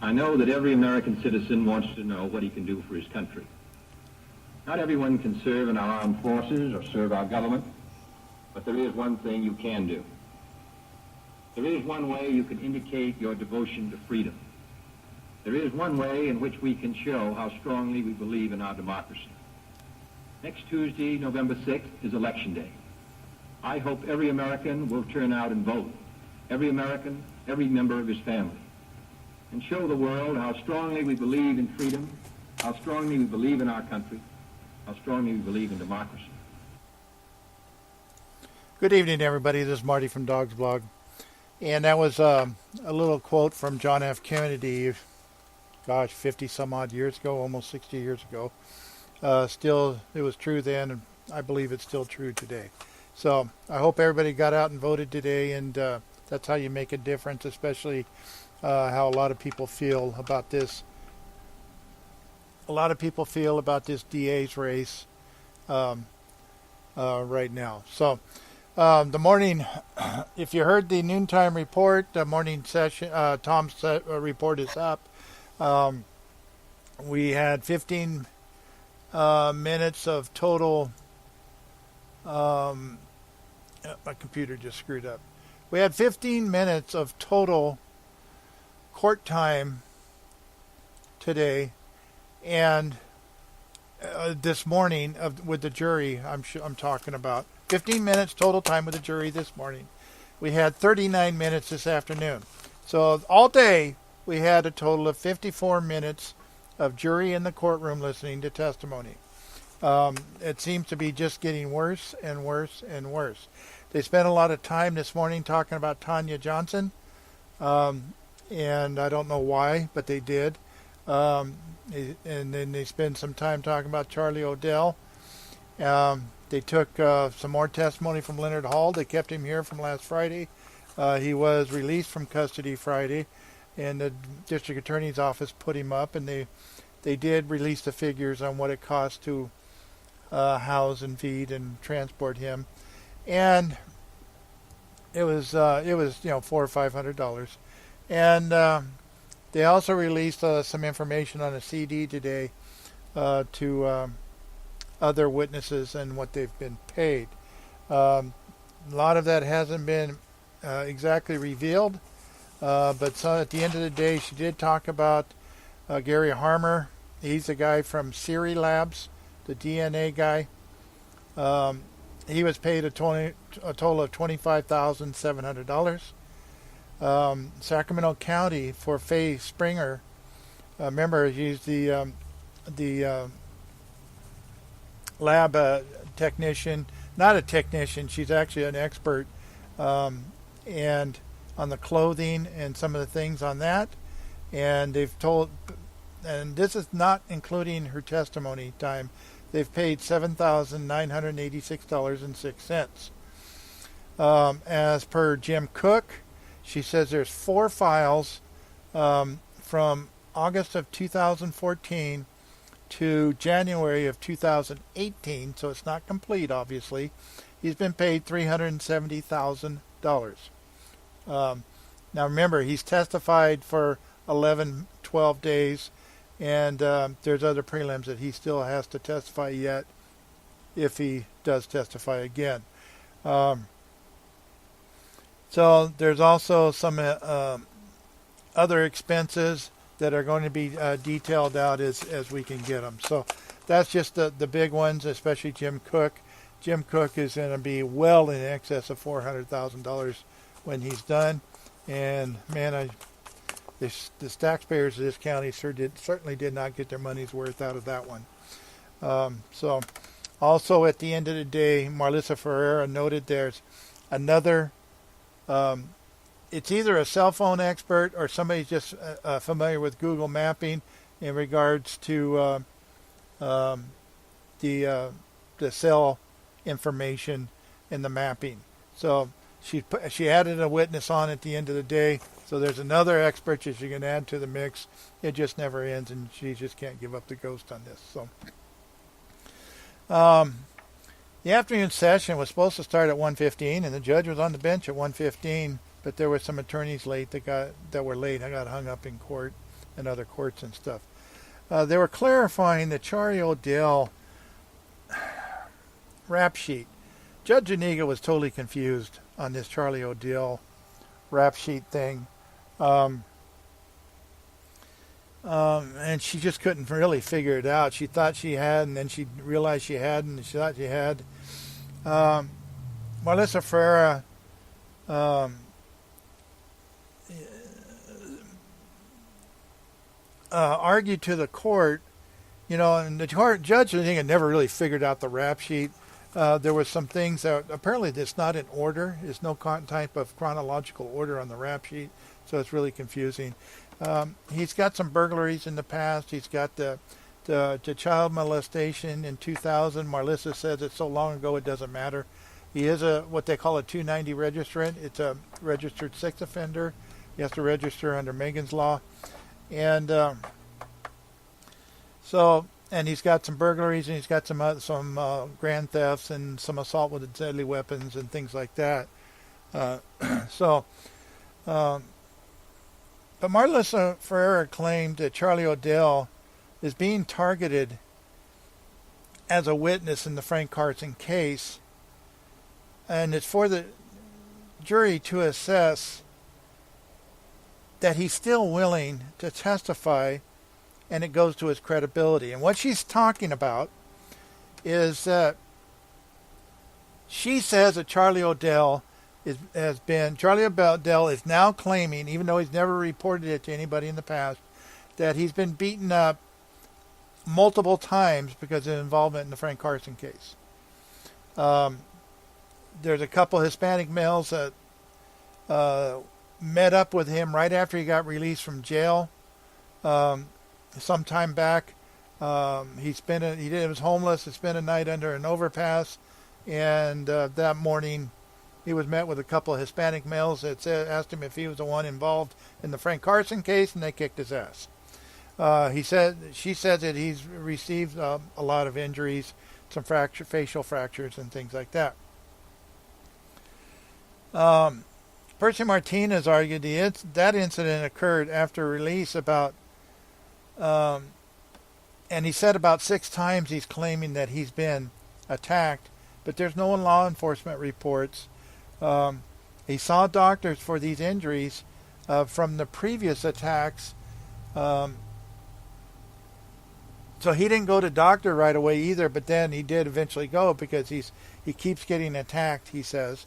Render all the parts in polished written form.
I know that every American citizen wants to know what he can do for his country. Not everyone can serve in our armed forces or serve our government, but there is one thing you can do. There is one way you can indicate your devotion to freedom. There is one way in which we can show how strongly we believe in our democracy. Next Tuesday, November 6th, is Election Day. I hope every American will turn out and vote. Every American, every member of his family. And show the world how strongly we believe in freedom, how strongly we believe in our country, how strongly we believe in democracy. Good evening, everybody. This is Marty from Dawgs blog. And that was a little quote from John F. Kennedy, 50 some odd years ago, almost 60 years ago. Still, it was true then, and I believe it's still true today. So I hope everybody got out and voted today, and that's how you make a difference, especially how a lot of people feel about this. A lot of people feel about this DA's race right now. So the morning, if you heard the noontime report, the morning session, Tom's report is up. We had 15 minutes of total. My computer just screwed up. We had 15 minutes of total court time today, and this morning with the jury. I'm talking about 15 minutes total time with the jury this morning. We had 39 minutes this afternoon. So all day we had a total of 54 minutes of jury in the courtroom listening to testimony. It seems to be just getting worse and worse and worse. They spent a lot of time this morning talking about Tanya Johnson, and I don't know why, but they did. And then they spent some time talking about Charlie Odell. They took some more testimony from Leonard Hall. They kept him here from last Friday. He was released from custody Friday, and the district attorney's office put him up, and they did release the figures on what it cost to house and feed and transport him, and it was $400 or $500, and they also released some information on a CD today to other witnesses and what they've been paid. A lot of that hasn't been exactly revealed, but so at the end of the day, she did talk about Gary Harmer. He's a guy from Siri Labs, the DNA guy. He was paid a total of $25,700. Sacramento County for Faye Springer. Remember, he's the lab technician. Not a technician. She's actually an expert, and on the clothing and some of the things on that. And they've told, and this is not including her testimony time, they've paid $7,986.06. As per Jim Cook, she says there's 4 files from August of 2014 to January of 2018, so it's not complete, obviously. He's been paid $370,000. Now remember, he's testified for 12 days, and there's other prelims that he still has to testify yet, if he does testify again. So there's also some other expenses that are going to be detailed out as we can get them. So that's just the big ones, especially Jim Cook. Jim Cook is going to be well in excess of $400,000 when he's done. And man, the taxpayers of this county certainly did not get their money's worth out of that one. So also at the end of the day, Marlissa Ferreira noted there's another, it's either a cell phone expert or somebody's just familiar with Google mapping in regards to the cell information in the mapping. So she added a witness on at the end of the day. So there's another expert that you can add to the mix. It just never ends, and she just can't give up the ghost on this. So the afternoon session was supposed to start at 1:15, and the judge was on the bench at 1:15. But there were some attorneys late that were late. I got hung up in court and other courts and stuff. They were clarifying the Charlie O'Dell rap sheet. Judge Zuniga was totally confused on this Charlie O'Dell rap sheet thing. And she just couldn't really figure it out. She thought she had, and then she realized she hadn't, and she thought she had. Marlissa Ferreira argued to the court, and the judge, I think, had never really figured out the rap sheet. There were some things that apparently it's not in order. There's no type of chronological order on the rap sheet, so it's really confusing. He's got some burglaries in the past. He's got the child molestation in 2000. Marlissa says it's so long ago it doesn't matter. He is what they call a 290 registrant. It's a registered sex offender. He has to register under Megan's law. And and he's got some burglaries, and he's got some grand thefts and some assault with deadly weapons and things like that. But Marlissa Ferreira claimed that Charlie O'Dell is being targeted as a witness in the Frank Carson case, and it's for the jury to assess that he's still willing to testify, and it goes to his credibility. And what she's talking about is that she says that Charlie O'Dell is now claiming, even though he's never reported it to anybody in the past, that he's been beaten up multiple times because of involvement in the Frank Carson case. There's a couple Hispanic males that met up with him right after he got released from jail some time back. He was homeless. He spent a night under an overpass, and that morning he was met with a couple of Hispanic males that asked him if he was the one involved in the Frank Carson case, and they kicked his ass. She said that he's received a lot of injuries, some facial fractures and things like that. Percy Martinez argued that incident occurred after release and he said about 6 times he's claiming that he's been attacked, but there's no law enforcement reports. He saw doctors for these injuries from the previous attacks. So he didn't go to doctor right away either, but then he did eventually go because he keeps getting attacked, he says.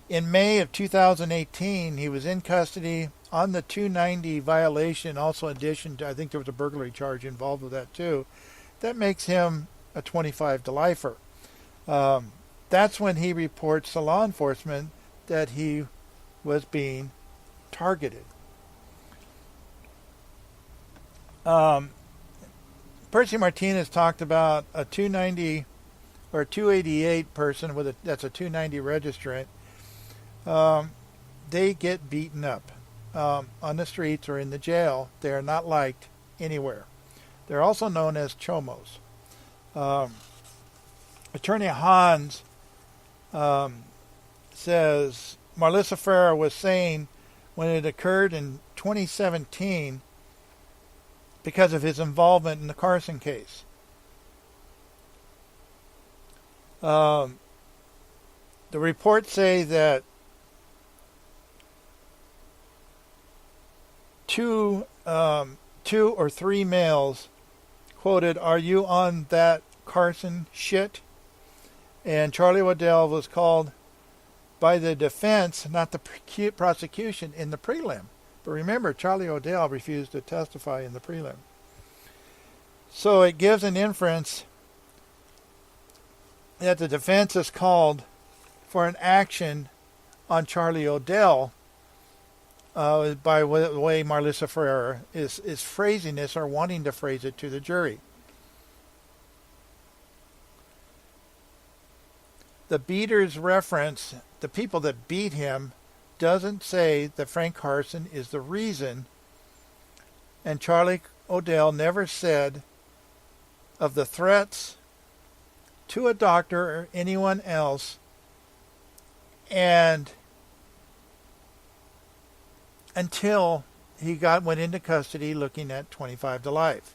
In May of 2018, he was in custody on the 290 violation, also in addition to, I think there was a burglary charge involved with that too. That makes him a 25 to lifer. That's when he reports to law enforcement that he was being targeted. Percy Martinez talked about a 290 or a 288 person that's a 290 registrant. They get beaten up on the streets or in the jail. They are not liked anywhere. They're also known as chomos. Attorney Hans says Marlissa Ferreira was saying when it occurred in 2017 because of his involvement in the Carson case. The reports say that two or three males quoted, "Are you on that Carson shit?" And Charlie O'Dell was called by the defense, not the prosecution, in the prelim. But remember, Charlie O'Dell refused to testify in the prelim. So it gives an inference that the defense is called for an action on Charlie O'Dell by the way Marlissa Ferreira is phrasing this or wanting to phrase it to the jury. The beaters reference, the people that beat him, doesn't say that Frank Carson is the reason, and Charlie O'Dell never said of the threats to a doctor or anyone else and until he went into custody looking at 25 to life.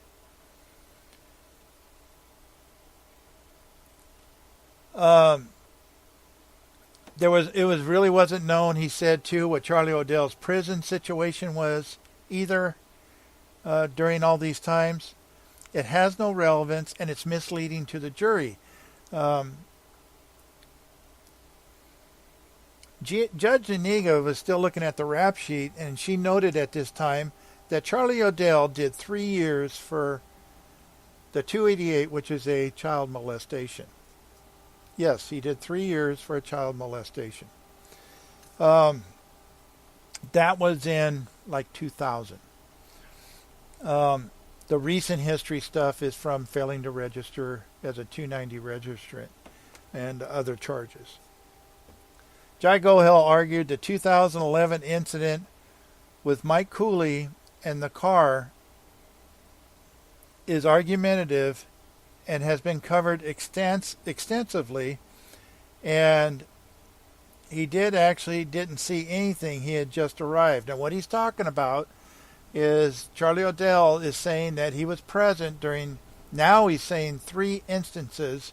It wasn't known, he said, too, what Charlie Odell's prison situation was either during all these times. It has no relevance, and it's misleading to the jury. Judge Zuniga was still looking at the rap sheet, and she noted at this time that Charlie Odell did 3 years for the 288, which is a child molestation. Yes, he did 3 years for a child molestation. That was in like 2000. The recent history stuff is from failing to register as a 290 registrant and other charges. Jai Gohil argued the 2011 incident with Mike Cooley and the car is argumentative and has been covered extensively, and he didn't see anything. He had just arrived. And what he's talking about is Charlie Odell is saying that he was present during, now he's saying 3 instances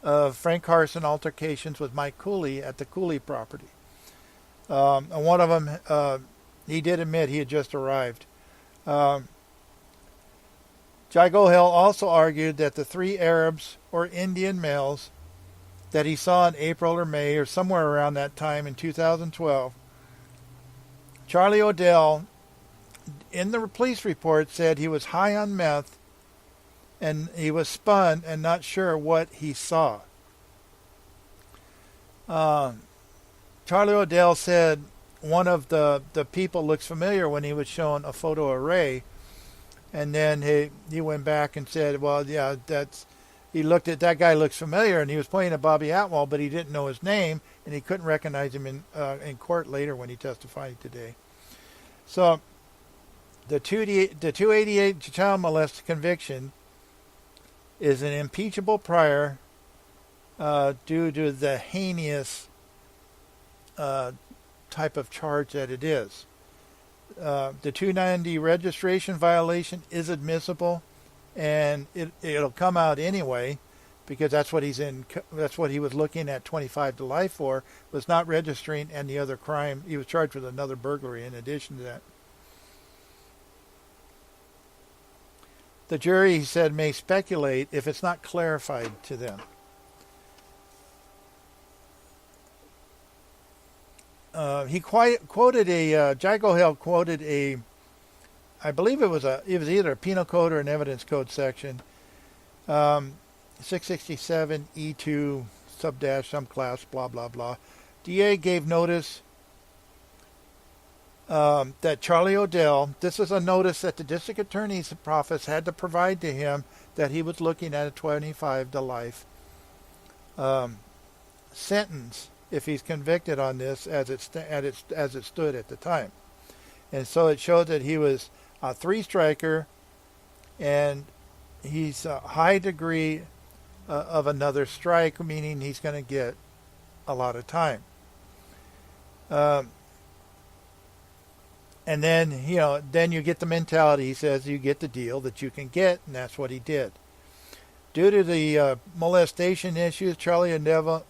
of Frank Carson altercations with Mike Cooley at the Cooley property. And one of them, he did admit he had just arrived. Jai Gohil also argued that the 3 Arabs or Indian males that he saw in April or May or somewhere around that time in 2012, Charlie Odell, in the police report, said he was high on meth and he was spun and not sure what he saw. Charlie Odell said one of the people looks familiar when he was shown a photo of Ray, and then he went back and said, well, yeah, he looked at that guy looks familiar, and he was pointing at Bobby Atwell, but he didn't know his name, and he couldn't recognize him in court later when he testified today. So the 288 child molest conviction is an impeachable prior due to the heinous type of charge that it is. The 290 registration violation is admissible, and it'll come out anyway, because that's what he was looking at 25 to life for, was not registering, and the other crime, he was charged with another burglary in addition to that. The jury, he said, may speculate if it's not clarified to them. He quoted Jai Gohil quoted I believe it was either a penal code or an evidence code section, 667 E2 sub-dash some class, blah, blah, blah. DA gave notice that Charlie Odell, this is a notice that the district attorney's office had to provide to him that he was looking at a 25 to life sentence if he's convicted on this as it stood at the time. And so it showed that he was a 3-striker, and he's a high degree of another strike, meaning he's going to get a lot of time. And then, then you get the mentality, he says, you get the deal that you can get, and that's what he did. Due to the molestation issues, Charlie Odell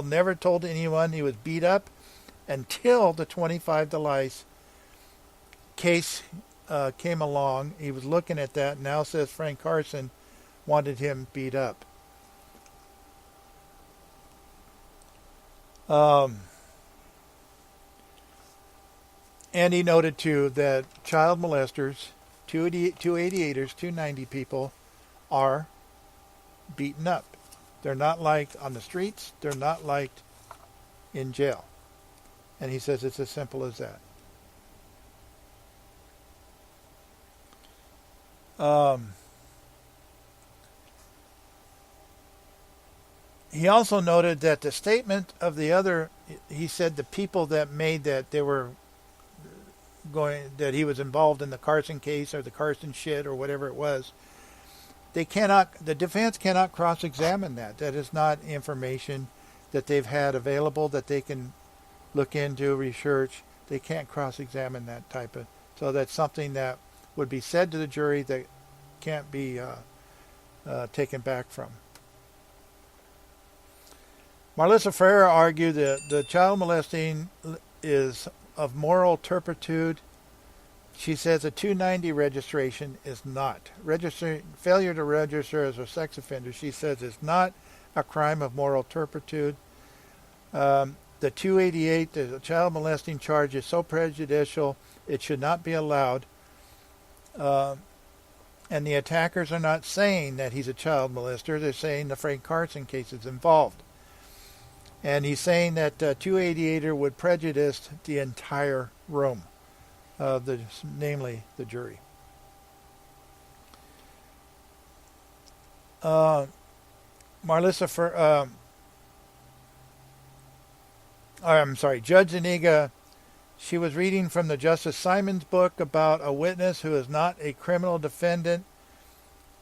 never told anyone he was beat up until the 25 to life case came along. He was looking at that, and now says Frank Carson wanted him beat up. And he noted, too, that child molesters, 288ers, 290 people, are beaten up. They're not liked on the streets. They're not liked in jail. And he says it's as simple as that. He also noted that the statement of the other, he said the people that made that they were that he was involved in the Carson case or the Carson shit or whatever it was, the defense cannot cross-examine that. That is not information that they've had available that they can look into, research. They can't cross-examine that type of. So that's something that would be said to the jury that can't be taken back from. Marlissa Ferrer argued that the child molesting is of moral turpitude. She says a 290 registration is not. Failure to register as a sex offender, she says, is not a crime of moral turpitude. The 288, the child molesting charge, is so prejudicial it should not be allowed. And the attackers are not saying that he's a child molester. They're saying the Frank CARSON case is involved. And he's saying that 288er would prejudice the entire room, namely the jury. Judge Zuniga, she was reading from the Justice Simons book about a witness who is not a criminal defendant.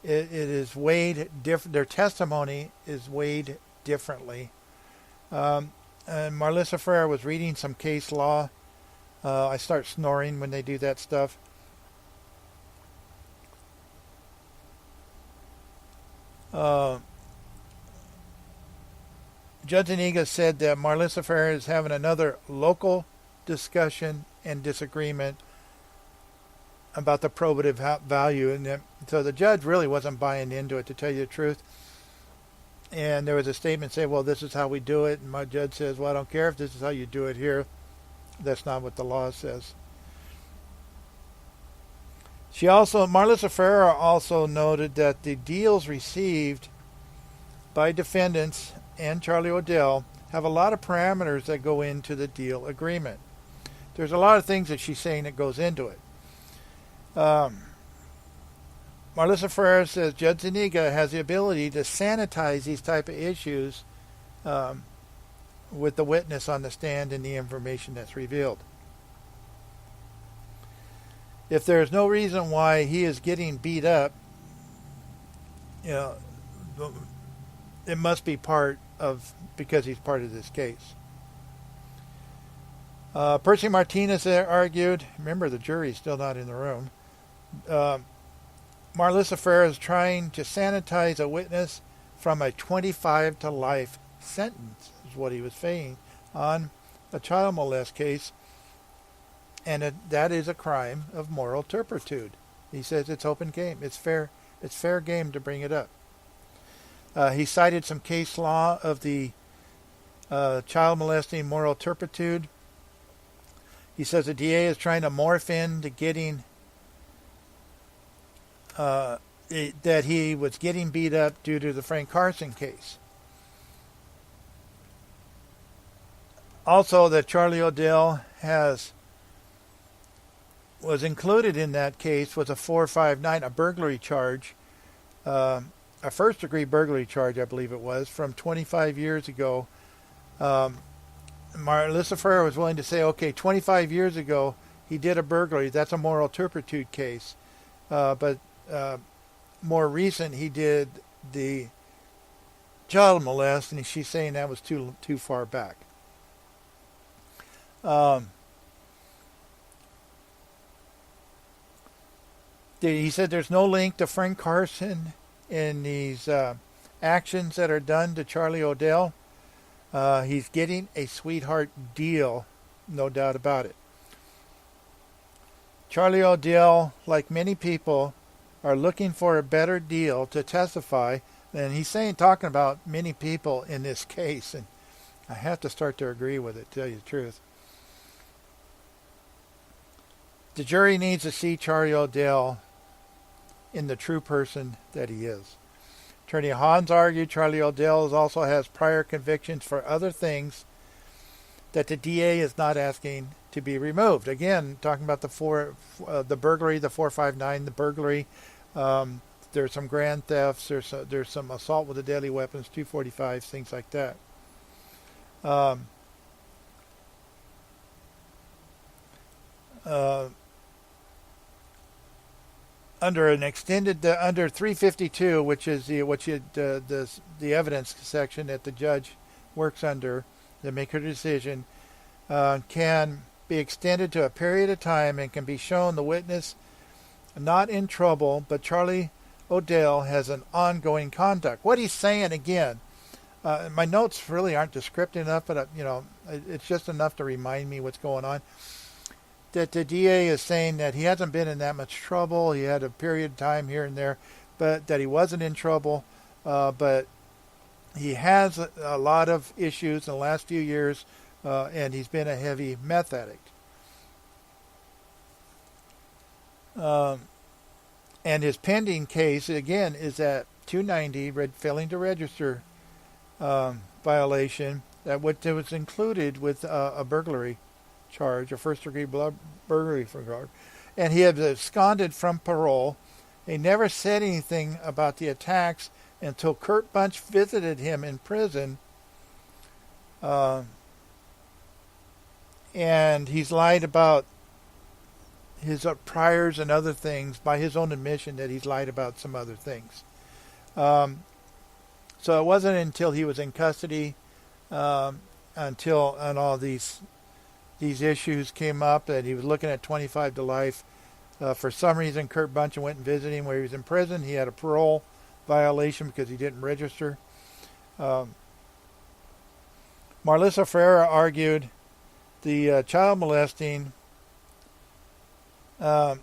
It is weighed different. Their testimony is weighed differently. And Marlissa Ferrer was reading some case law. I start snoring when they do that stuff. Judge Iniga said that Marlissa Ferrer is having another local discussion and disagreement about the probative value. And so the judge really wasn't buying into it, to tell you the truth. And there was a statement saying, well, this is how we do it. And my judge says, well, I don't care if this is how you do it here. That's not what the law says. Marlissa Ferrer also noted that the deals received by defendants and Charlie O'Dell have a lot of parameters that go into the deal agreement. There's a lot of things that she's saying that goes into it. Marlissa Ferrer says Judge Zuniga has the ability to sanitize these type of issues with the witness on the stand and the information that's revealed. If there's no reason why he is getting beat up, it must be because he's part of this case. Percy Martinez argued, remember the jury's still not in the room, Marlissa Ferrer is trying to sanitize a witness from a 25 to life sentence, is what he was saying, on a child molest case, and that is a crime of moral turpitude. He says it's open game. It's fair game to bring it up. He cited some case law of the child molesting moral turpitude. He says the DA is trying to morph into getting that he was getting beat up due to the Frank CARSON case. Also, that Charlie O'Dell was included in that case was a 459, a burglary charge, a first-degree burglary charge, I believe it was, from 25 years ago. Marlissa Ferrer was willing to say, okay, 25 years ago he did a burglary. That's a moral turpitude case. But more recent, he did the child molest, and she's saying that was too far back. He said there's no link to Frank CARSON in these actions that are done to Charlie O'Dell. He's getting a sweetheart deal, no doubt about it. Charlie O'Dell, like many people, are looking for a better deal to testify. And he's talking about many people in this case, and I have to start to agree with it, to tell you the truth. The jury needs to see Charlie O'Dell in the true person that he is. Attorney Hans argued Charlie O'Dell also has prior convictions for other things that the DA is not asking to be removed. Again, talking about the burglary, the 459, the burglary. There's some grand thefts. There's some assault with a deadly weapons, 245s, things like that. Under an extended under 352, which is the evidence section that the judge works under to make her decision, can be extended to a period of time and can be shown the witness not in trouble, but Charlie Odell has an ongoing conduct. What he's saying again, my notes really aren't descriptive enough, but it's just enough to remind me what's going on. That the DA is saying that he hasn't been in that much trouble. He had a period of time here and there, but that he wasn't in trouble. But he has a lot of issues in the last few years, and he's been a heavy meth addict. And his pending case, again, is at 290, failing to register violation, that was included with a burglary charge, a first-degree burglary charge. And he had absconded from parole. He never said anything about the attacks until Kurt Bunch visited him in prison. And he's lied about his priors and other things, by his own admission that he's lied about some other things. So it wasn't until he was in custody, until all these issues came up, that he was looking at 25 to life. For some reason, Kurt Bunch went and visited him where he was in prison. He had a parole violation because he didn't register. Marlissa Ferreira argued the child molesting. In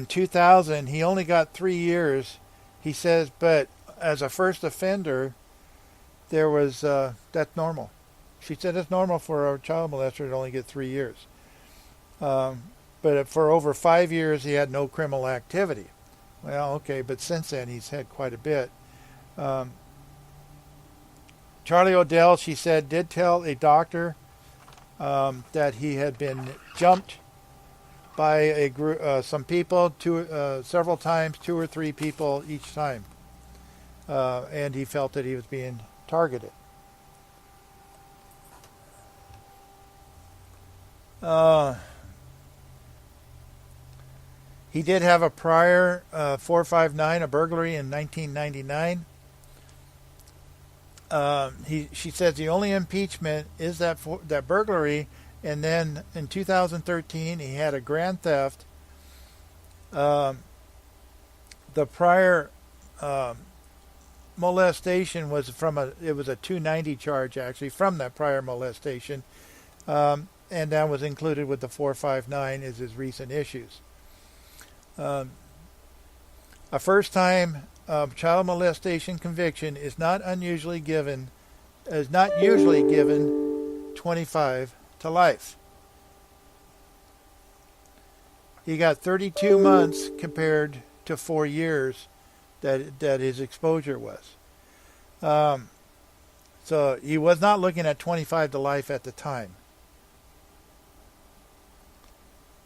2000, he only got 3 years. He says, but as a first offender, there was that's normal. She said it's normal for a child molester to only get 3 years. But for over 5 years, he had no criminal activity. Well, okay, but since then, he's had quite a bit. Charlie Odell, she said, did tell a doctor that he had been jumped by a group, some people, several times, 2 or 3 people each time, and he felt that he was being targeted. He did have a prior 459, a burglary in 1999. She says the only impeachment is that burglary. And then in 2013, he had a grand theft. The prior molestation was it was a 290 charge, actually, from that prior molestation. And that was included with the 459 as his recent issues. A first-time child molestation conviction is not usually given 25 to life. He got 32 months compared to 4 years that his exposure was. So he was not looking at 25 to life at the time.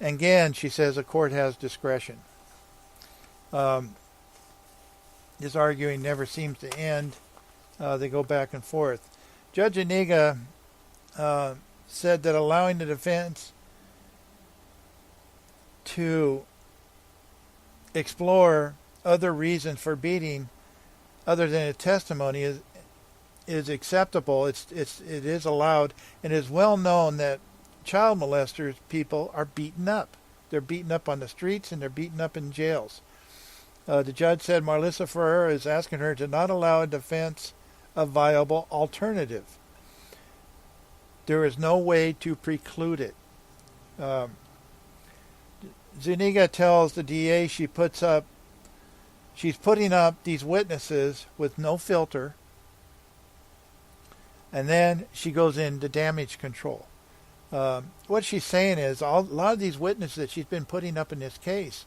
Again, she says the court has discretion. This arguing never seems to end. They go back and forth. Judge Iniga said that allowing the defense to explore other reasons for beating other than a testimony is acceptable. It is allowed, and it is well known that child molesters, people, are beaten up. They're beaten up on the streets and they're beaten up in jails. The judge said Marlissa Ferreira is asking her to not allow a defense a viable alternative. There is no way to preclude it. Zuniga tells the DA she's putting up these witnesses with no filter, and then she goes into damage control. What she's saying is a lot of these witnesses that she's been putting up in this case,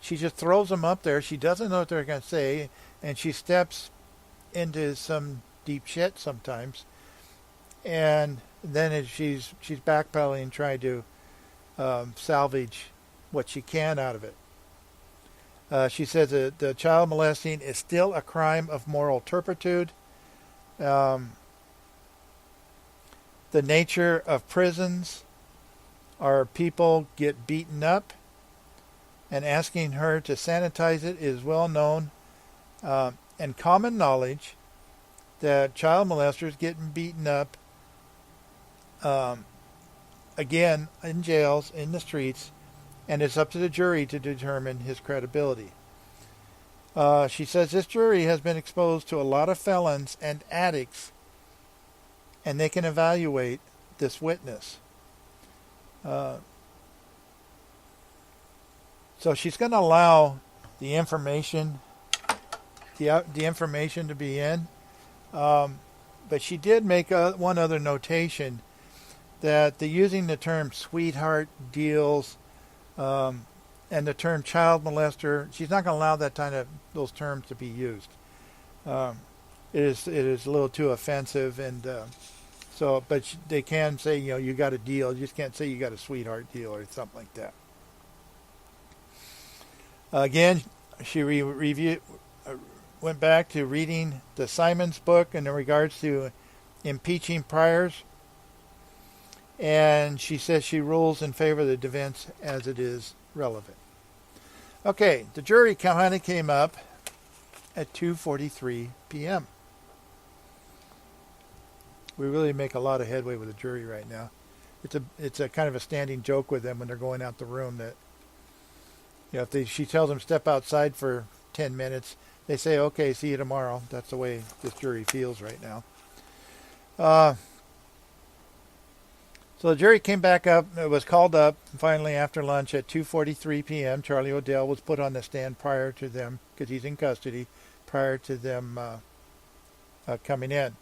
she just throws them up there. She doesn't know what they're going to say, and she steps into some deep shit sometimes. And then she's backpedaling, trying to salvage what she can out of it. She says that the child molesting is still a crime of moral turpitude. The nature of prisons are people get beaten up, and asking her to sanitize it is well known and common knowledge that child molesters getting beaten up again in jails, in the streets, and it's up to the jury to determine his credibility. She says this jury has been exposed to a lot of felons and addicts, and they can evaluate this witness. So she's going to allow the information, the information to be in. But she did make one other notation that the using the term sweetheart deals and the term child molester, she's not going to allow those terms to be used. It is a little too offensive, and but they can say, you got a deal. You just can't say you got a sweetheart deal or something like that. Again, she went back to reading the Simons book in regards to impeaching priors, and she says she rules in favor of the defense as it is relevant. Okay, the jury finally came up at 2:43 p.m. We really make a lot of headway with the jury right now. It's a kind of a standing joke with them when they're going out the room that, if she tells them step outside for 10 minutes, they say, okay, see you tomorrow. That's the way this jury feels right now. So the jury came back up. It was called up finally after lunch at 2:43 p.m. Charlie O'Dell was put on the stand prior to them, because he's in custody, prior to them coming in.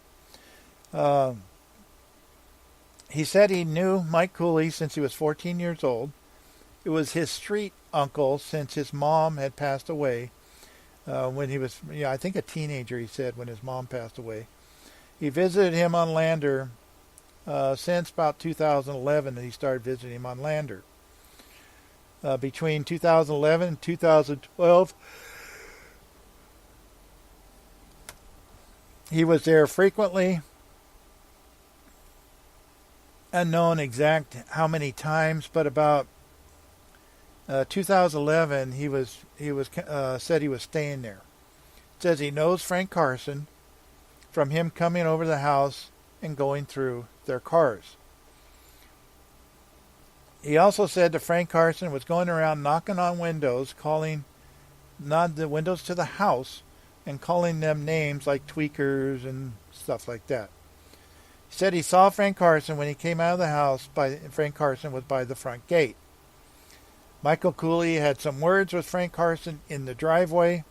He said he knew Mike Cooley since he was 14 years old. It was his street uncle since his mom had passed away when he was, I think a teenager, he said, when his mom passed away. He visited him on Lander since about 2011, and he started visiting him on Lander. Between 2011 and 2012, he was there frequently. Unknown exact how many times, but about 2011, he was said he was staying there. It says he knows Frank Carson from him coming over to the house and going through their cars. He also said that Frank Carson was going around knocking on windows, not the windows to the house, and calling them names like tweakers and stuff like that. He said he saw Frank Carson when he came out of the house. Frank Carson was by the front gate. Michael Cooley had some words with Frank Carson in the driveway.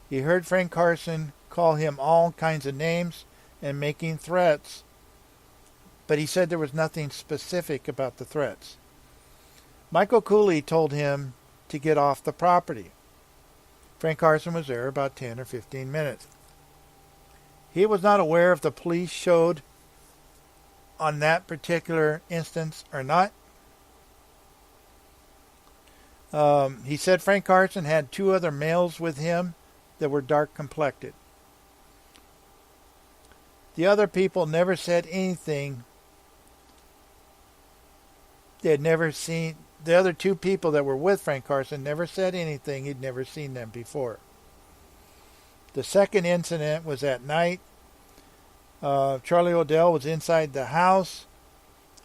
He heard Frank Carson call him all kinds of names and making threats, but he said there was nothing specific about the threats. Michael Cooley told him to get off the property. Frank Carson was there about 10 or 15 minutes. He was not aware if the police showed on that particular instance or not. He said Frank Carson had two other males with him that were dark complected. The other people never said anything. They had never seen, the other two people that were with Frank Carson never said anything. He'd never seen them before. The second incident was at night. Charlie O'Dell was inside the house,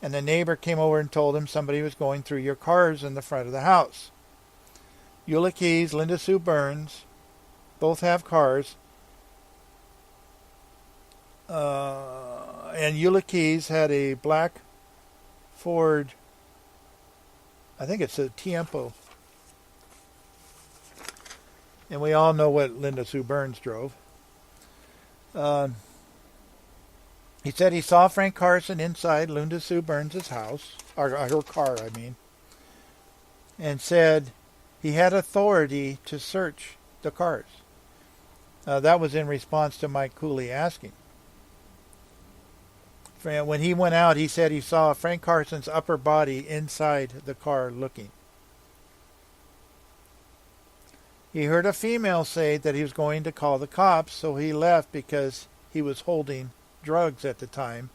and the neighbor came over and told him somebody was going through your cars in the front of the house. Eula Keys, Linda Sue Burns, both have cars. And Eula Keys had a black Ford, I think it's a Tiempo. And we all know what Linda Sue Burns drove. He said he saw Frank Carson inside Linda Sue Burns' house, or her car, I mean, and said he had authority to search the cars. That was in response to Mike Cooley asking. When he went out, he said he saw Frank Carson's upper body inside the car looking. He heard a female say that he was going to call the cops, so he left because he was holding drugs at the time,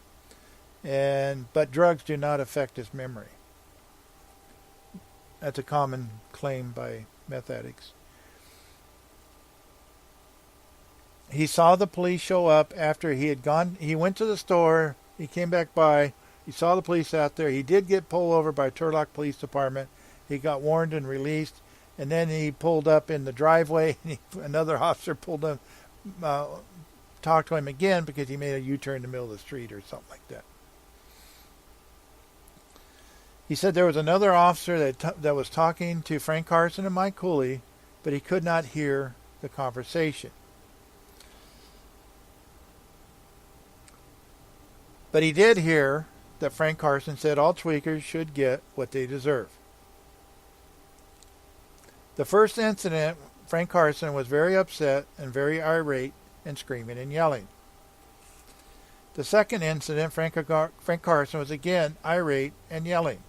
but drugs do not affect his memory. That's a common claim by meth addicts. He saw the police show up after he had gone. He went to the store. He came back by. He saw the police out there. He did get pulled over by Turlock Police Department. He got warned and released. And then he pulled up in the driveway. And another officer pulled him, talked to him again because he made a U-turn in the middle of the street or something like that. He said there was another officer that was talking to Frank Carson and Mike Cooley, but he could not hear the conversation. But he did hear that Frank Carson said all tweakers should get what they deserve. The first incident, Frank Carson was very upset and very irate and screaming and yelling. The second incident, Frank Carson was again irate and yelling.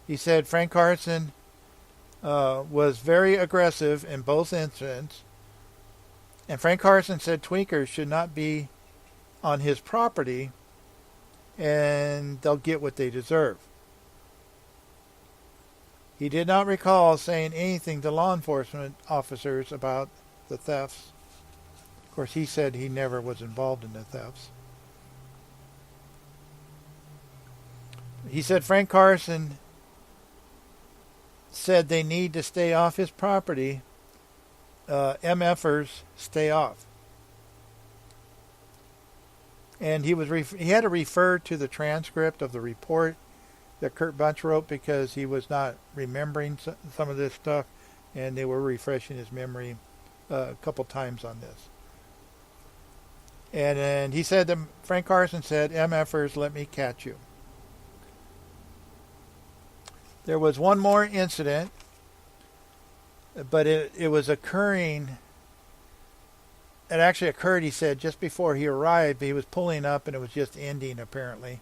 He said Frank Carson was very aggressive in both incidents, and Frank Carson said tweakers should not be on his property and they'll get what they deserve. He did not recall saying anything to law enforcement officers about the thefts. Of course, he said he never was involved in the thefts. He said Frank Carson said they need to stay off his property. MFers stay off. And he had to refer to the transcript of the report that Kurt Bunch wrote because he was not remembering some of this stuff, and they were refreshing his memory a couple times on this. And he said that Frank Carson said, MFers, let me catch you. There was one more incident, but it was occurring. It actually occurred, he said, just before he arrived. He was pulling up and it was just ending, apparently.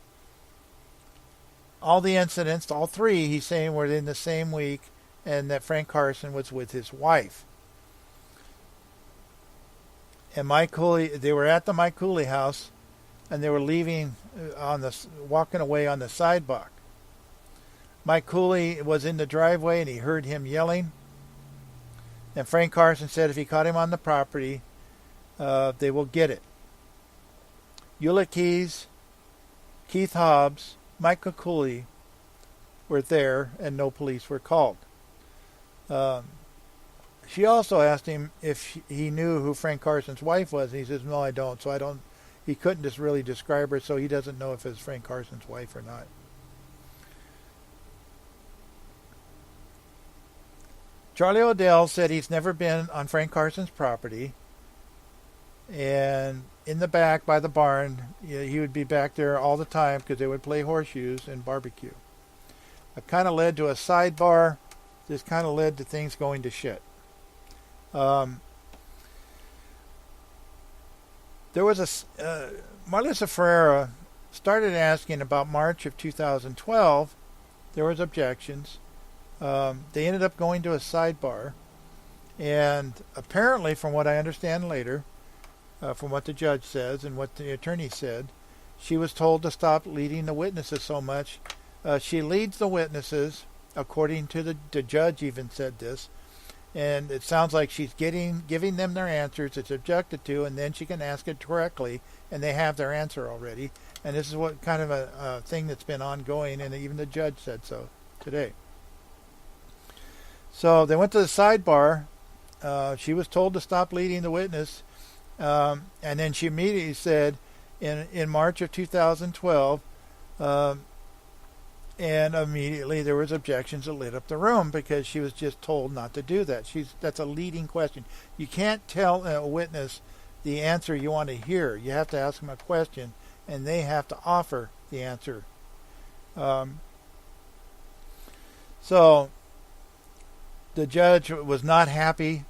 All the incidents, all three, he's saying, were in the same week, and that Frank Carson was with his wife. And Mike Cooley, they were at the Mike Cooley house, and they were walking away on the sidewalk. Mike Cooley was in the driveway and he heard him yelling. And Frank Carson said if he caught him on the property, they will get it. Eula Keys, Keith Hobbs, Mike Cooley were there and no police were called. She also asked him if he knew who Frank Carson's wife was. And he says, no, I don't. He couldn't just really describe her, so he doesn't know if it's Frank Carson's wife or not. Charlie O'Dell said he's never been on Frank Carson's property. And in the back by the barn, he would be back there all the time because they would play horseshoes and barbecue. It kind of led to a sidebar. This kind of led to things going to shit. There was Marlissa Ferreira started asking about March of 2012. There was objections. They ended up going to a sidebar, and apparently, from what I understand later, from what the judge says and what the attorney said, she was told to stop leading the witnesses so much. She leads the witnesses, according to the judge even said this, and it sounds like she's giving them their answers. It's objected to, and then she can ask it correctly, and they have their answer already. And this is what kind of a thing that's been ongoing, and even the judge said so today. So they went to the sidebar. She was told to stop leading the witness. And then she immediately said in March of 2012, and immediately there was objections that lit up the room because she was just told not to do that. That's a leading question. You can't tell a witness the answer you want to hear. You have to ask them a question, and they have to offer the answer. So the judge was not happy.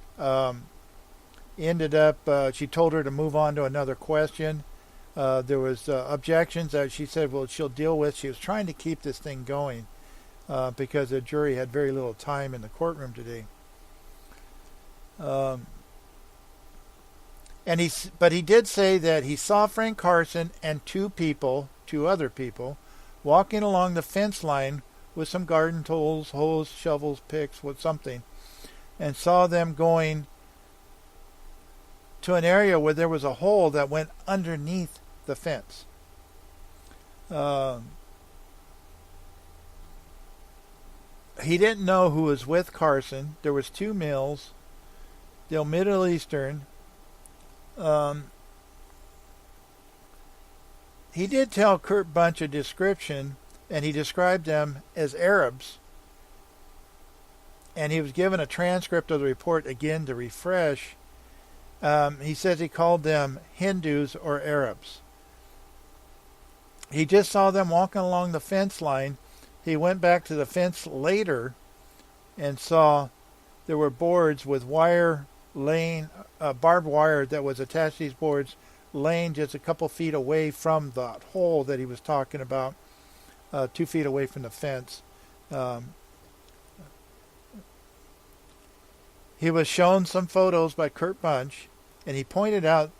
Ended up, she told her to move on to another question. There was objections that she said, well, she'll deal with. She was trying to keep this thing going because the jury had very little time in the courtroom today. But he did say that he saw Frank Carson and two other people, walking along the fence line with some garden tools, hoes, shovels, picks, with something, and saw them going to an area where there was a hole that went underneath the fence. He didn't know who was with Carson. There was 2 males. They're Middle Eastern. He did tell Kurt Bunch a description, and he described them as Arabs. And he was given a transcript of the report again to refresh. He says he called them Hindus or Arabs. He just saw them walking along the fence line. He went back to the fence later and saw there were boards with wire laying, barbed wire that was attached to these boards, laying just a couple feet away from the hole that he was talking about, 2 feet away from the fence. He was shown some photos by Kurt Bunch, and he pointed out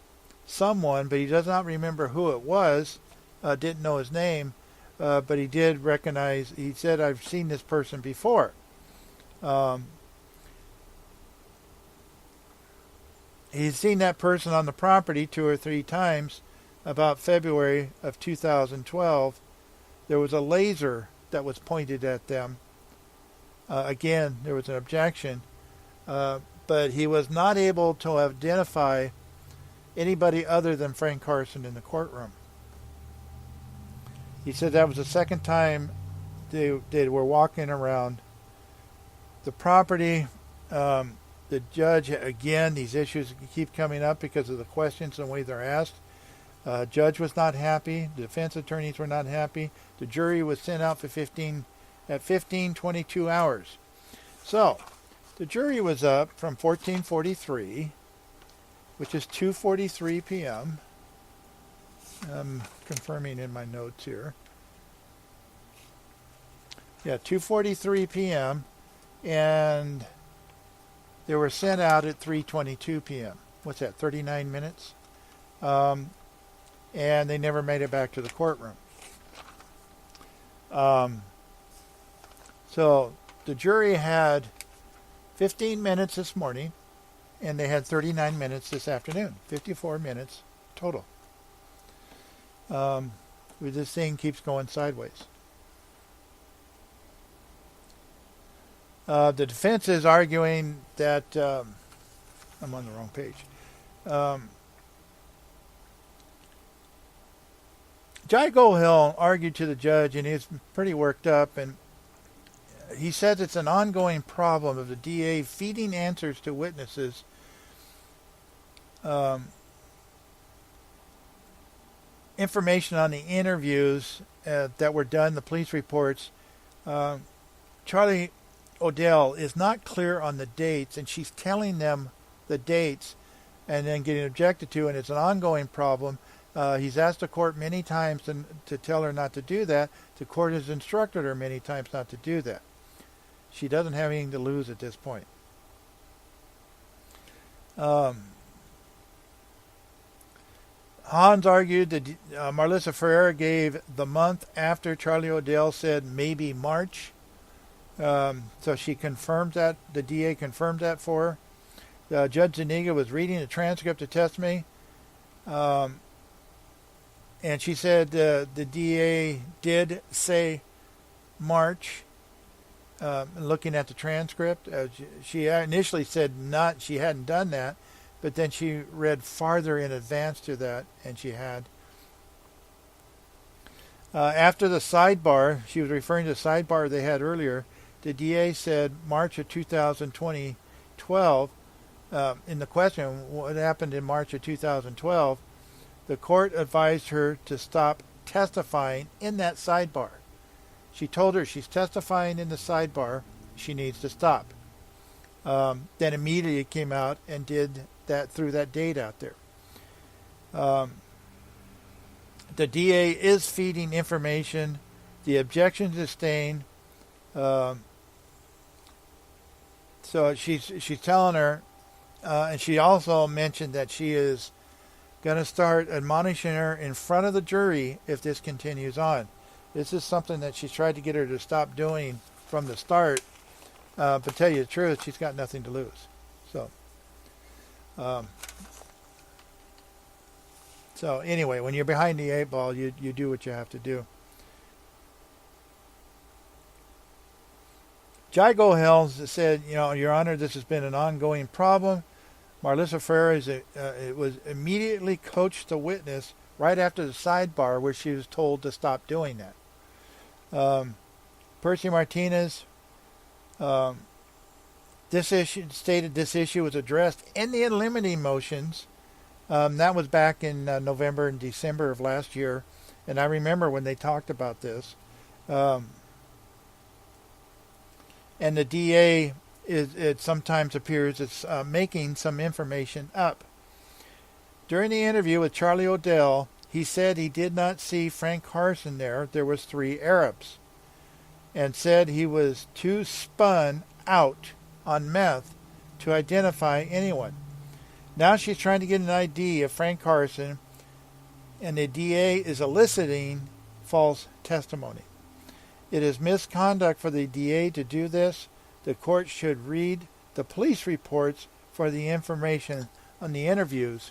someone, but he does not remember who it was, didn't know his name, but he did recognize, he said, I've seen this person before. He's seen that person on the property 2 or 3 times. About February of 2012, there was a laser that was pointed at them. Again, there was an objection, but he was not able to identify anybody other than Frank Carson in the courtroom. He said that was the second time they were walking around the property. The judge, again, these issues keep coming up because of the questions and the way they're asked. Judge was not happy. The defense attorneys were not happy. The jury was sent out for 22 hours. So, the jury was up from 14:43, which is 2:43 p.m. I'm confirming in my notes here. Yeah, 2:43 p.m. and they were sent out at 3:22 p.m. What's that, 39 minutes? And they never made it back to the courtroom. So the jury had 15 minutes this morning, and they had 39 minutes this afternoon. 54 minutes total. This thing keeps going sideways. The defense is arguing that I'm on the wrong page. Jai Gohill argued to the judge, and he's pretty worked up, and he says it's an ongoing problem of the DA feeding answers to witnesses information on the interviews that were done, the police reports. Charlie Odell is not clear on the dates, and she's telling them the dates and then getting objected to, and it's an ongoing problem. He's asked the court many times to tell her not to do that. The court has instructed her many times not to do that. She doesn't have anything to lose at this point. Hans argued that Marlissa Ferreira gave the month after Charlie Odell said maybe March. So she confirmed that. The DA confirmed that for her. Judge Zuniga was reading the transcript of testimony. And she said the DA did say March. Looking at the transcript, she initially said she hadn't done that, but then she read farther in advance to that, and she had. After the sidebar, she was referring to the sidebar they had earlier. The DA said March of 2012. In the question, what happened in March of 2012? The court advised her to stop testifying in that sidebar. She told her she's testifying in the sidebar. She needs to stop. Then immediately it came out and did that, threw that date out there. The DA is feeding information. The objection is staying. So she's telling her, and she also mentioned that she is going to start admonishing her in front of the jury if this continues on. This is something that she's tried to get her to stop doing from the start. But tell you the truth, she's got nothing to lose. So anyway, when you're behind the 8 ball, you do what you have to do. Jai Gohel said, Your Honor, this has been an ongoing problem. Marlissa Ferrer was immediately coached the witness right after the sidebar where she was told to stop doing that. Percy Martinez stated this issue was addressed in the in limine motions. That was back in November and December of last year, and I remember when they talked about this. And the DA it sometimes appears it's making some information up. During the interview with Charlie O'Dell, he said he did not see Frank CARSON there. There was 3 Arabs, and said he was too spun out on meth to identify anyone. Now she's trying to get an ID of Frank CARSON, and the DA is eliciting false testimony. It is misconduct for the DA to do this. The court should read the police reports for the information on the interviews.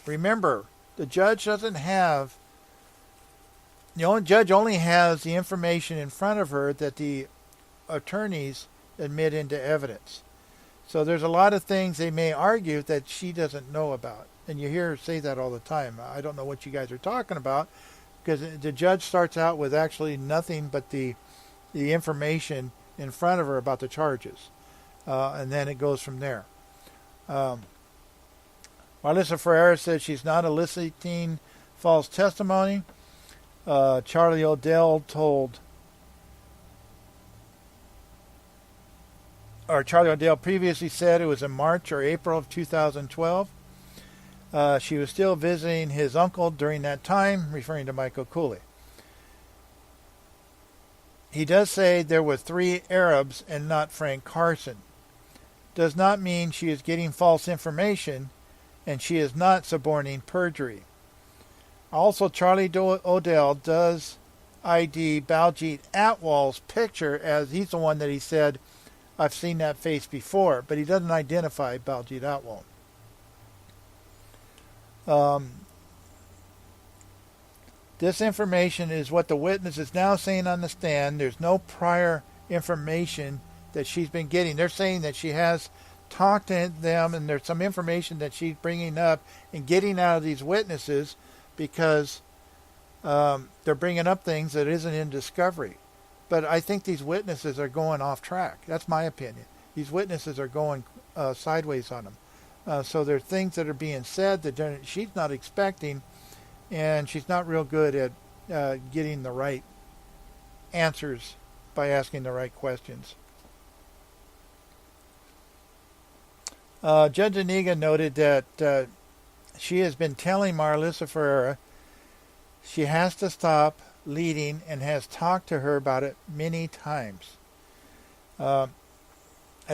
Remember, the judge doesn't have... The judge only has the information in front of her that the attorneys admit into evidence. So there's a lot of things they may argue that she doesn't know about. And you hear her say that all the time. I don't know what you guys are talking about, because the judge starts out with actually nothing but the information in front of her about the charges. And then it goes from there. Marlissa Ferreira said she's not eliciting false testimony. Charlie O'Dell previously said it was in March or April of 2012. She was still visiting his uncle during that time, referring to Michael Cooley. He does say there were 3 Arabs and not Frank CARSON. Does not mean she is getting false information, and she is not suborning perjury. Also, Charlie O'Dell does ID Baljeet Atwal's picture, as he's the one that he said, I've seen that face before, but he doesn't identify Baljeet Atwal. This information is what the witness is now saying on the stand. There's no prior information that she's been getting. They're saying that she has talked to them, and there's some information that she's bringing up and getting out of these witnesses because they're bringing up things that isn't in discovery. But I think these witnesses are going off track. That's my opinion. These witnesses are going sideways on them. So there are things that are being said that she's not expecting, and she's not real good at getting the right answers by asking the right questions. Judge Aniga noted that she has been telling Marlissa Ferreira she has to stop leading and has talked to her about it many times. At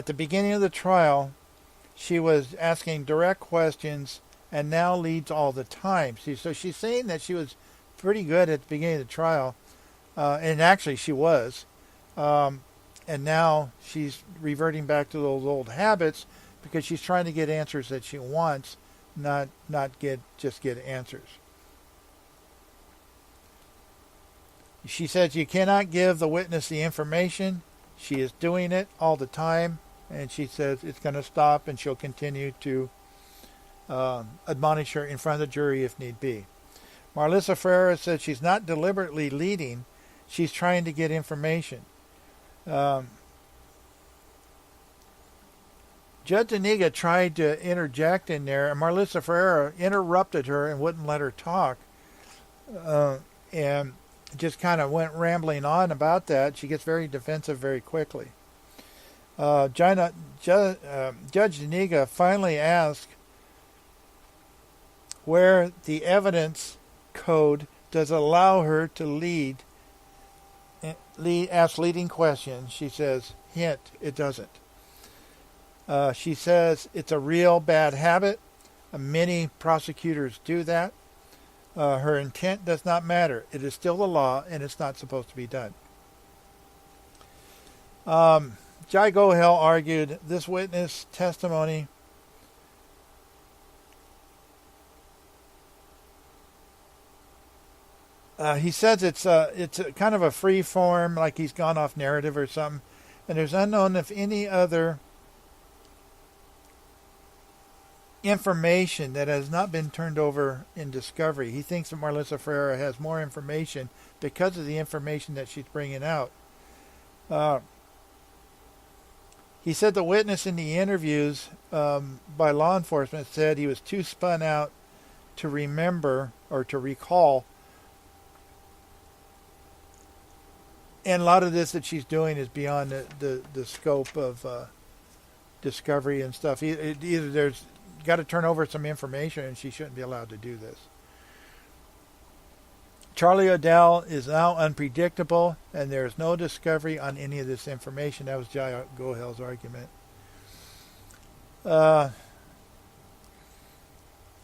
the beginning of the trial, she was asking direct questions and now leads all the time. So she's saying that she was pretty good at the beginning of the trial, and actually she was. And now she's reverting back to those old habits because she's trying to get answers that she wants, not just get answers. She says you cannot give the witness the information. She is doing it all the time, and she says it's going to stop, and she'll continue to admonish her in front of the jury if need be. Marlissa Ferreira says she's not deliberately leading. She's trying to get information. Judge Aniga tried to interject in there, and Marlissa Ferreira interrupted her and wouldn't let her talk. And just kind of went rambling on about that. She gets very defensive very quickly. Judge Aniga finally asked where the evidence code does allow her to ask leading questions. She says, hint, it doesn't. She says it's a real bad habit. Many prosecutors do that. Her intent does not matter. It is still the law, and it's not supposed to be done. Jai Gohel argued this witness testimony He says it's a kind of a free form, like he's gone off narrative or something, and there's unknown if any other information that has not been turned over in discovery. He thinks that Marlissa Ferreira has more information because of the information that she's bringing out. He said the witness in the interviews by law enforcement said he was too spun out to remember or to recall. And a lot of this that she's doing is beyond the scope of discovery and stuff. Either there's got to turn over some information and she shouldn't be allowed to do this. Charlie Odell is now unpredictable and there's no discovery on any of this information. That was Jai Gohel's argument.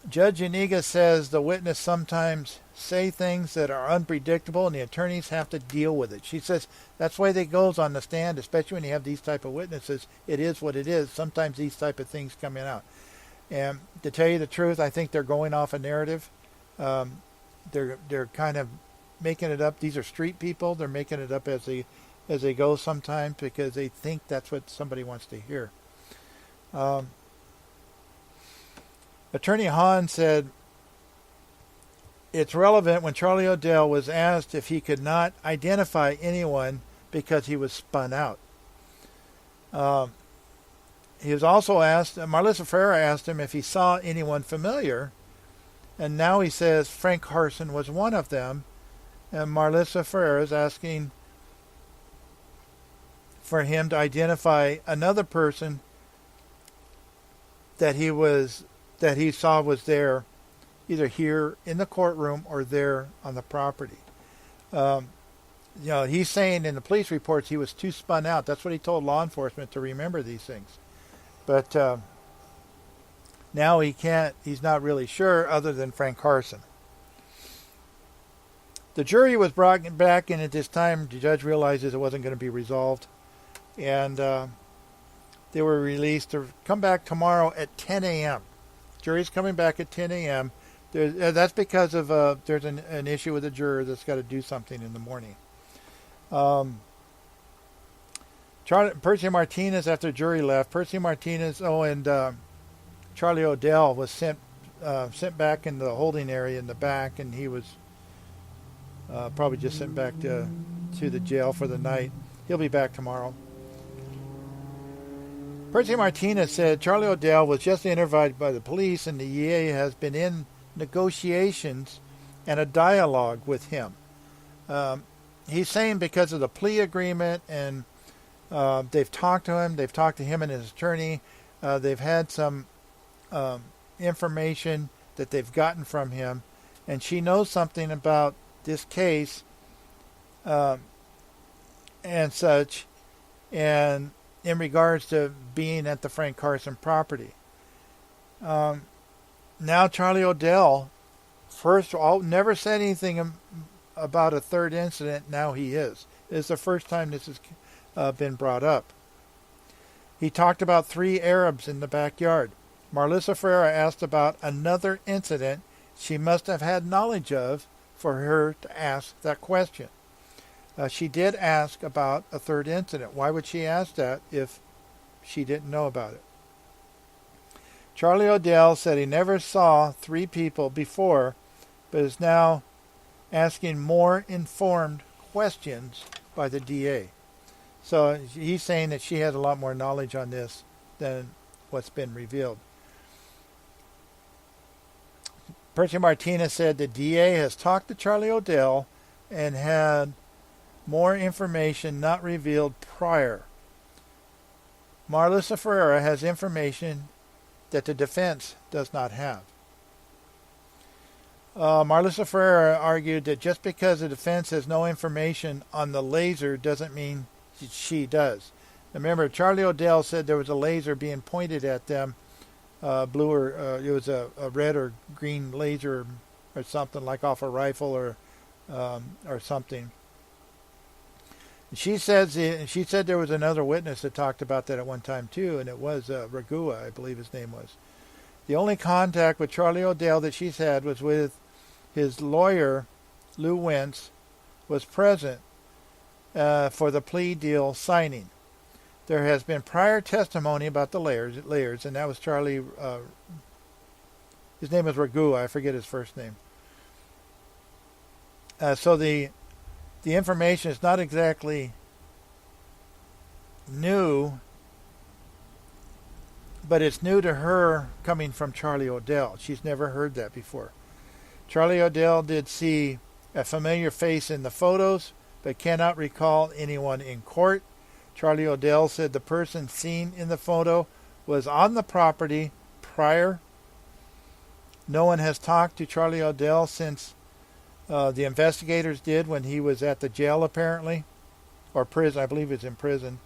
Judge Iniga says the witness sometimes say things that are unpredictable and the attorneys have to deal with it. She says that's the way that goes on the stand, especially when you have these type of witnesses. It is what it is. Sometimes these type of things coming out. And to tell you the truth, I think they're going off a narrative. They're kind of making it up. These are street people. They're making it up as they go sometimes because they think that's what somebody wants to hear. Attorney Hahn said it's relevant when Charlie Odell was asked if he could not identify anyone because he was spun out. He was also asked, Marlissa Ferreira asked him if he saw anyone familiar, and now he says Frank CARSON was one of them, and Marlissa Ferreira is asking for him to identify another person that he saw was there, either here in the courtroom or there on the property. He's saying in the police reports he was too spun out. That's what he told law enforcement to remember these things. But now he can't. He's not really sure other than Frank CARSON. The jury was brought back, and at this time the judge realizes it wasn't going to be resolved. And they were released to come back tomorrow at 10 a.m. Jury's coming back at 10 a.m. That's because of there's an issue with a juror that's got to do something in the morning. Percy Martinez, after the jury left, Percy Martinez, and Charlie Odell was sent back in the holding area in the back, and he was probably just sent back to the jail for the night. He'll be back tomorrow. Percy Martinez said Charlie Odell was just interviewed by the police, and the EA has been in negotiations and a dialogue with him. He's saying because of the plea agreement, and they've talked to him. They've talked to him and his attorney. They've had some information that they've gotten from him, and she knows something about this case and such, and in regards to being at the Frank CARSON property. Now Charlie Odell, first of all, never said anything about a third incident. Now he is. It's the first time this has been brought up. He talked about 3 Arabs in the backyard. Marlissa Ferreira asked about another incident she must have had knowledge of for her to ask that question. She did ask about a third incident. Why would she ask that if she didn't know about it? Charlie Odell said he never saw 3 people before, but is now asking more informed questions by the DA. So he's saying that she has a lot more knowledge on this than what's been revealed. Percy Martinez said the DA has talked to Charlie Odell and had more information not revealed prior. Marlissa Ferreira has information that the defense does not have. Marlissa Ferreira argued that just because the defense has no information on the laser doesn't mean she does. Remember, Charlie Odell said there was a laser being pointed at them, blue or it was a red or green laser or something, like off a rifle or something. She said there was another witness that talked about that at one time too, and it was Ragua, I believe his name was. The only contact with Charlie Odell that she's had was with his lawyer Lou Wentz, was present for the plea deal signing. There has been prior testimony about the layers, and that was Charlie. His name was Ragu. I forget his first name. So the information is not exactly new, but it's new to her coming from Charlie O'Dell. She's never heard that before. Charlie O'Dell did see a familiar face in the photos, but cannot recall anyone in court. Charlie O'Dell said the person seen in the photo was on the property prior. No one has talked to Charlie O'Dell since the investigators did when he was at the jail, apparently, or prison. I believe he's in prison.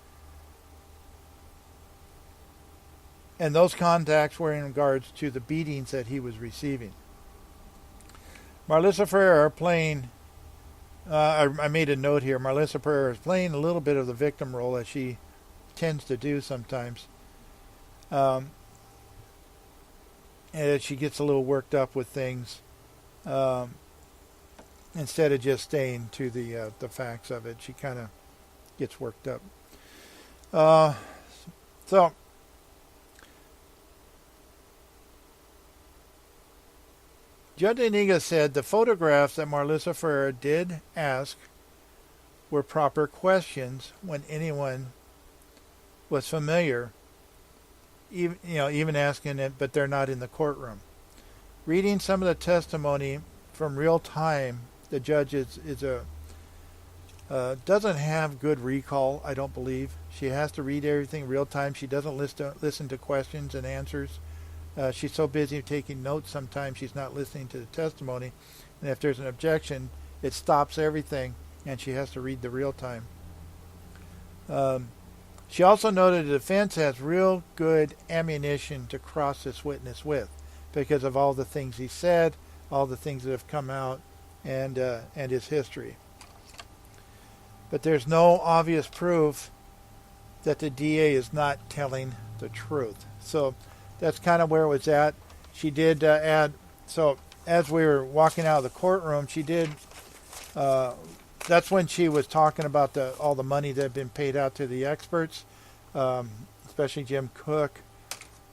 And those contacts were in regards to the beatings that he was receiving. Marlissa Ferrer playing, I made a note here, Marlissa Ferrer is playing a little bit of the victim role, as she tends to do sometimes. And she gets a little worked up with things, instead of just staying to the facts of it. She kind of gets worked up. So Judge Iniga said the photographs that Marlissa Ferrer did ask were proper questions when anyone was familiar, even asking it, but they're not in the courtroom. Reading some of the testimony from real time, the judge doesn't have good recall, I don't believe. She has to read everything real time. She doesn't listen to questions and answers. She's so busy taking notes sometimes she's not listening to the testimony. And if there's an objection, it stops everything, and she has to read the real time. She also noted the defense has real good ammunition to cross this witness with because of all the things he said, all the things that have come out, and his history. But there's no obvious proof that the DA is not telling the truth. So that's kind of where it was at. She did add, so as we were walking out of the courtroom, she did, that's when she was talking about all the money that had been paid out to the experts, especially Jim Cook,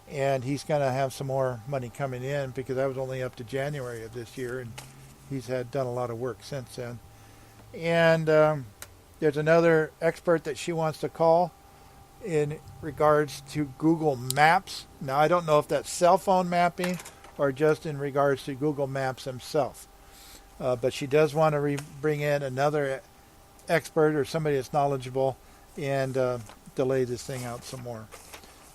and he's going to have some more money coming in because that was only up to January of this year, and he's done a lot of work since then. And there's another expert that she wants to call in regards to Google Maps. Now, I don't know if that's cell phone mapping or just in regards to Google Maps himself. But she does want to bring in another expert or somebody that's knowledgeable and delay this thing out some more.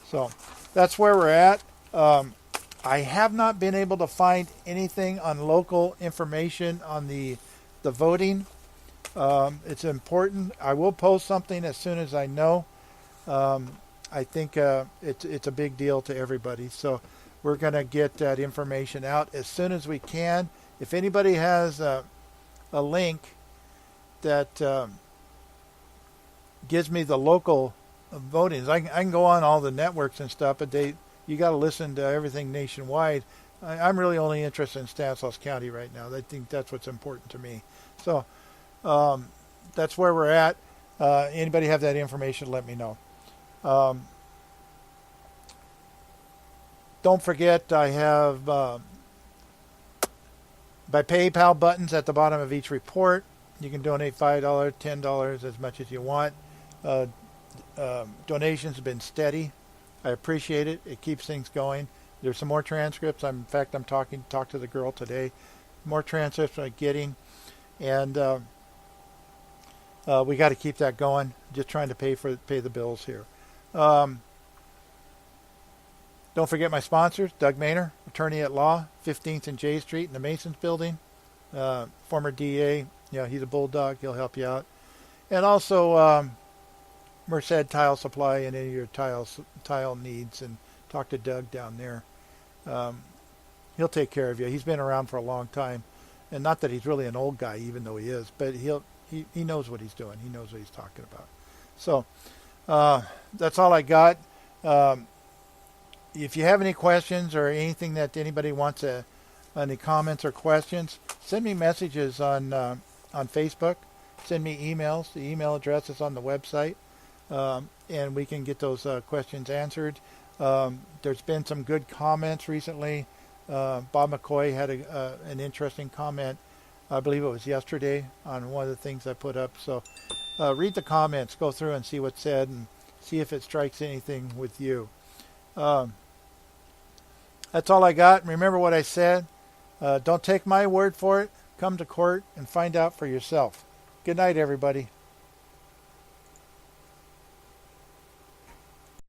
So that's where we're at. I have not been able to find anything on local information on the voting. It's important. I will post something as soon as I know. I think it's a big deal to everybody. So we're going to get that information out as soon as we can. If anybody has a link that gives me the local votings, I can go on all the networks and stuff, but you got to listen to everything nationwide. I'm really only interested in Stanislaus County right now. I think that's what's important to me. So that's where we're at. Anybody have that information, let me know. Don't forget, I have by PayPal buttons at the bottom of each report. You can donate $5, $10, as much as you want. Donations have been steady. I appreciate it. It keeps things going. There's some more transcripts. In fact, I'm talked to the girl today. More transcripts I'm getting, and we got to keep that going. Just trying to pay the bills here. Don't forget my sponsors, Doug Maynor, attorney at law, 15th and J Street in the Masons building. Former DA, he's a bulldog. He'll help you out. And also Merced Tile Supply and any of your tile needs, and talk to Doug down there. He'll take care of you. He's been around for a long time. And not that he's really an old guy, even though he is, but he knows what he's doing. He knows what he's talking about. So that's all I got. If you have any questions or anything that anybody wants to any comments or questions, send me messages on Facebook. Send me emails. The email address is on the website, and we can get those questions answered. There's been some good comments recently. Bob McCoy had an interesting comment, I believe it was yesterday, on one of the things I put up. So read the comments, go through and see what's said, and see if it strikes anything with you. That's all I got. Remember what I said. Don't take my word for it. Come to court and find out for yourself. Good night, everybody.